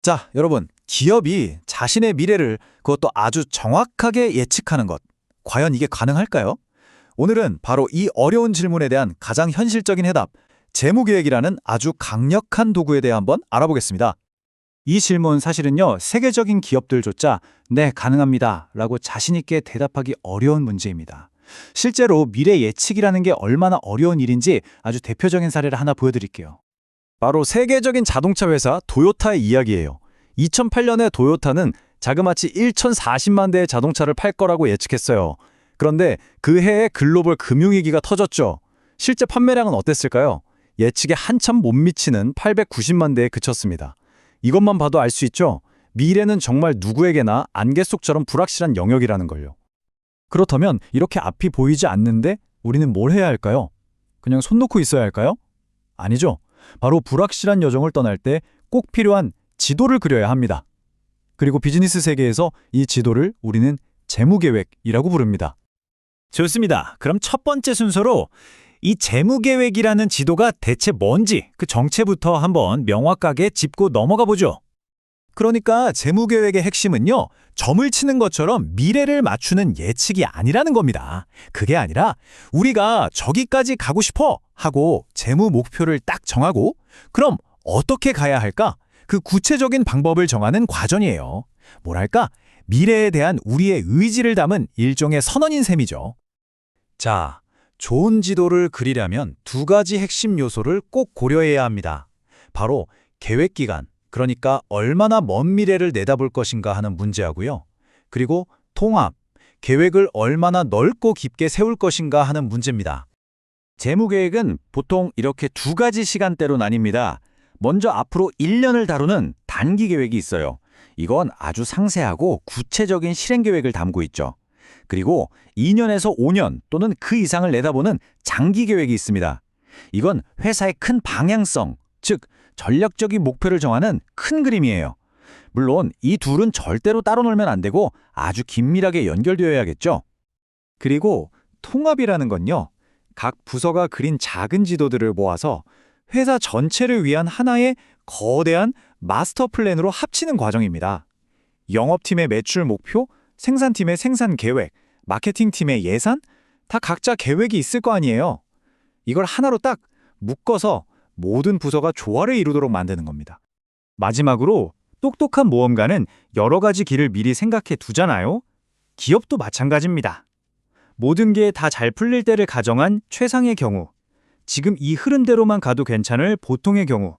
자, 여러분, 기업이 자신의 미래를 그것도 아주 정확하게 예측하는 것. 과연 이게 가능할까요? 오늘은 바로 이 어려운 질문에 대한 가장 현실적인 해답, 재무계획이라는 아주 강력한 도구에 대해 한번 알아보겠습니다. 이 질문 사실은요, 세계적인 기업들조차 네, 가능합니다 라고 자신 있게 대답하기 어려운 문제입니다. 실제로 미래 예측이라는 게 얼마나 어려운 일인지 아주 대표적인 사례를 하나 보여드릴게요. 바로 세계적인 자동차 회사 도요타의 이야기예요. 2008년에 도요타는 자그마치 1,040만 대의 자동차를 팔 거라고 예측했어요. 그런데 그 해에 글로벌 금융위기가 터졌죠. 실제 판매량은 어땠을까요? 예측에 한참 못 미치는 890만 대에 그쳤습니다. 이것만 봐도 알 수 있죠? 미래는 정말 누구에게나 안개 속처럼 불확실한 영역이라는 걸요. 그렇다면 이렇게 앞이 보이지 않는데 우리는 뭘 해야 할까요? 그냥 손 놓고 있어야 할까요? 아니죠. 바로 불확실한 여정을 떠날 때 꼭 필요한 지도를 그려야 합니다. 그리고 비즈니스 세계에서 이 지도를 우리는 재무계획이라고 부릅니다. 좋습니다. 그럼 첫 번째 순서로 이 재무계획이라는 지도가 대체 뭔지 그 정체부터 한번 명확하게 짚고 넘어가 보죠. 그러니까 재무계획의 핵심은요, 점을 치는 것처럼 미래를 맞추는 예측이 아니라는 겁니다. 그게 아니라 우리가 저기까지 가고 싶어 하고 재무 목표를 딱 정하고 그럼 어떻게 가야 할까? 그 구체적인 방법을 정하는 과정이에요. 뭐랄까? 미래에 대한 우리의 의지를 담은 일종의 선언인 셈이죠. 자, 좋은 지도를 그리려면 두 가지 핵심 요소를 꼭 고려해야 합니다. 바로 계획기간, 그러니까 얼마나 먼 미래를 내다볼 것인가 하는 문제하고요. 그리고 통합, 계획을 얼마나 넓고 깊게 세울 것인가 하는 문제입니다. 재무계획은 보통 이렇게 두 가지 시간대로 나뉩니다. 먼저 앞으로 1년을 다루는 단기 계획이 있어요. 이건 아주 상세하고 구체적인 실행 계획을 담고 있죠. 그리고 2년에서 5년 또는 그 이상을 내다보는 장기 계획이 있습니다. 이건 회사의 큰 방향성, 즉 전략적인 목표를 정하는 큰 그림이에요. 물론 이 둘은 절대로 따로 놀면 안 되고 아주 긴밀하게 연결되어야겠죠. 그리고 통합이라는 건요, 각 부서가 그린 작은 지도들을 모아서 회사 전체를 위한 하나의 거대한 마스터 플랜으로 합치는 과정입니다. 영업팀의 매출 목표, 생산팀의 생산 계획, 마케팅팀의 예산, 다 각자 계획이 있을 거 아니에요. 이걸 하나로 딱 묶어서 모든 부서가 조화를 이루도록 만드는 겁니다. 마지막으로 똑똑한 모험가는 여러 가지 길을 미리 생각해 두잖아요. 기업도 마찬가지입니다. 모든 게 다 잘 풀릴 때를 가정한 최상의 경우, 지금 이 흐름대로만 가도 괜찮을 보통의 경우,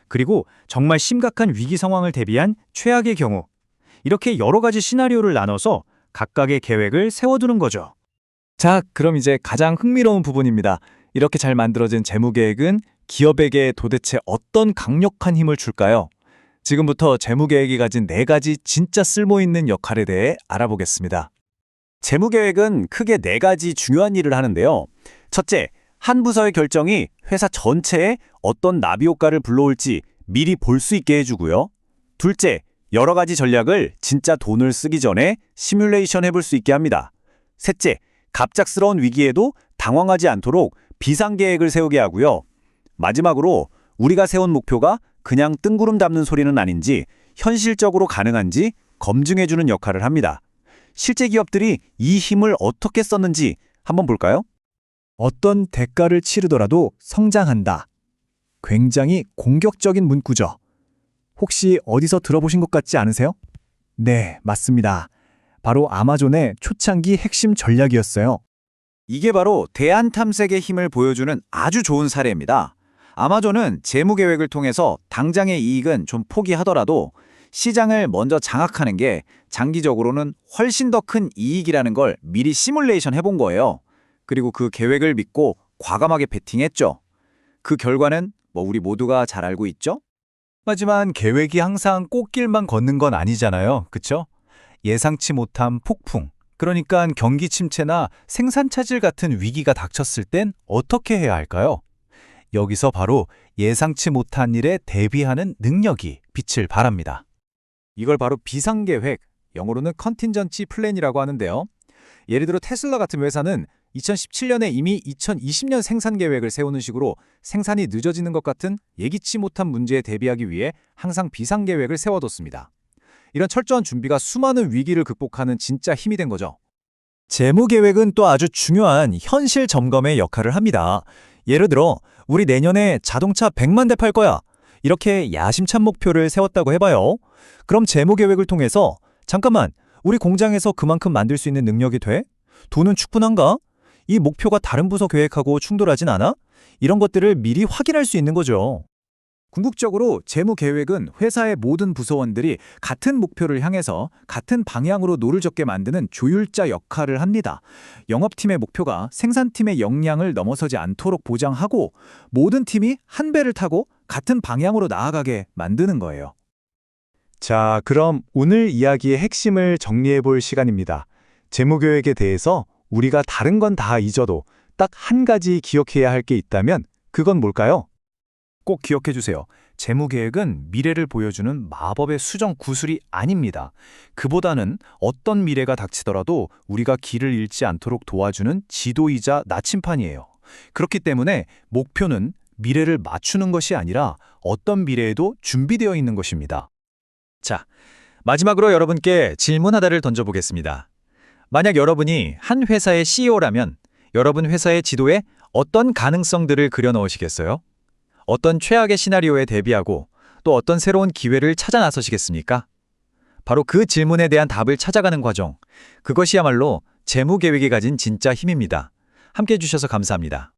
그리고 정말 심각한 위기 상황을 대비한 최악의 경우, 이렇게 여러 가지 시나리오를 나눠서 각각의 계획을 세워두는 거죠. 자, 그럼 이제 가장 흥미로운 부분입니다. 이렇게 잘 만들어진 재무계획은 기업에게 도대체 어떤 강력한 힘을 줄까요? 지금부터 재무계획이 가진 4가지 진짜 쓸모있는 역할에 대해 알아보겠습니다. 재무계획은 크게 4가지 중요한 일을 하는데요. 첫째, 한 부서의 결정이 회사 전체에 어떤 나비 효과를 불러올지 미리 볼 수 있게 해주고요. 둘째, 여러 가지 전략을 진짜 돈을 쓰기 전에 시뮬레이션 해볼 수 있게 합니다. 셋째, 갑작스러운 위기에도 당황하지 않도록 비상계획을 세우게 하고요. 마지막으로 우리가 세운 목표가 그냥 뜬구름 잡는 소리는 아닌지 현실적으로 가능한지 검증해주는 역할을 합니다. 실제 기업들이 이 힘을 어떻게 썼는지 한번 볼까요? 어떤 대가를 치르더라도 성장한다. 굉장히 공격적인 문구죠. 혹시 어디서 들어보신 것 같지 않으세요? 네, 맞습니다. 바로 아마존의 초창기 핵심 전략이었어요. 이게 바로 대안탐색의 힘을 보여주는 아주 좋은 사례입니다. 아마존은 재무계획을 통해서 당장의 이익은 좀 포기하더라도 시장을 먼저 장악하는 게 장기적으로는 훨씬 더 큰 이익이라는 걸 미리 시뮬레이션 해본 거예요. 그리고 그 계획을 믿고 과감하게 베팅했죠. 그 결과는 우리 모두가 잘 알고 있죠? 하지만 계획이 항상 꽃길만 걷는 건 아니잖아요. 그쵸? 예상치 못한 폭풍, 그러니까 경기 침체나 생산 차질 같은 위기가 닥쳤을 땐 어떻게 해야 할까요? 여기서 바로 예상치 못한 일에 대비하는 능력이 빛을 발합니다. 이걸 바로 비상계획, 영어로는 컨틴전치 플랜이라고 하는데요. 예를 들어 테슬라 같은 회사는 2017년에 이미 2020년 생산 계획을 세우는 식으로 생산이 늦어지는 것 같은 예기치 못한 문제에 대비하기 위해 항상 비상 계획을 세워뒀습니다. 이런 철저한 준비가 수많은 위기를 극복하는 진짜 힘이 된 거죠. 재무 계획은 또 아주 중요한 현실 점검의 역할을 합니다. 예를 들어 우리 내년에 자동차 100만 대 팔 거야. 이렇게 야심찬 목표를 세웠다고 해봐요. 그럼 재무 계획을 통해서 잠깐만, 우리 공장에서 그만큼 만들 수 있는 능력이 돼? 돈은 충분한가? 이 목표가 다른 부서 계획하고 충돌하진 않아? 이런 것들을 미리 확인할 수 있는 거죠. 궁극적으로 재무 계획은 회사의 모든 부서원들이 같은 목표를 향해서 같은 방향으로 노를 젓게 만드는 조율자 역할을 합니다. 영업팀의 목표가 생산팀의 역량을 넘어서지 않도록 보장하고 모든 팀이 한 배를 타고 같은 방향으로 나아가게 만드는 거예요. 자, 그럼 오늘 이야기의 핵심을 정리해 볼 시간입니다. 재무계획에 대해서 우리가 다른 건 다 잊어도 딱 한 가지 기억해야 할 게 있다면 그건 뭘까요? 꼭 기억해 주세요. 재무 계획은 미래를 보여주는 마법의 수정 구슬이 아닙니다. 그보다는 어떤 미래가 닥치더라도 우리가 길을 잃지 않도록 도와주는 지도이자 나침판이에요. 그렇기 때문에 목표는 미래를 맞추는 것이 아니라 어떤 미래에도 준비되어 있는 것입니다. 자, 마지막으로 여러분께 질문 하나를 던져보겠습니다. 만약 여러분이 한 회사의 CEO라면 여러분 회사의 지도에 어떤 가능성들을 그려넣으시겠어요? 어떤 최악의 시나리오에 대비하고 또 어떤 새로운 기회를 찾아 나서시겠습니까? 바로 그 질문에 대한 답을 찾아가는 과정, 그것이야말로 재무 계획이 가진 진짜 힘입니다. 함께 해주셔서 감사합니다.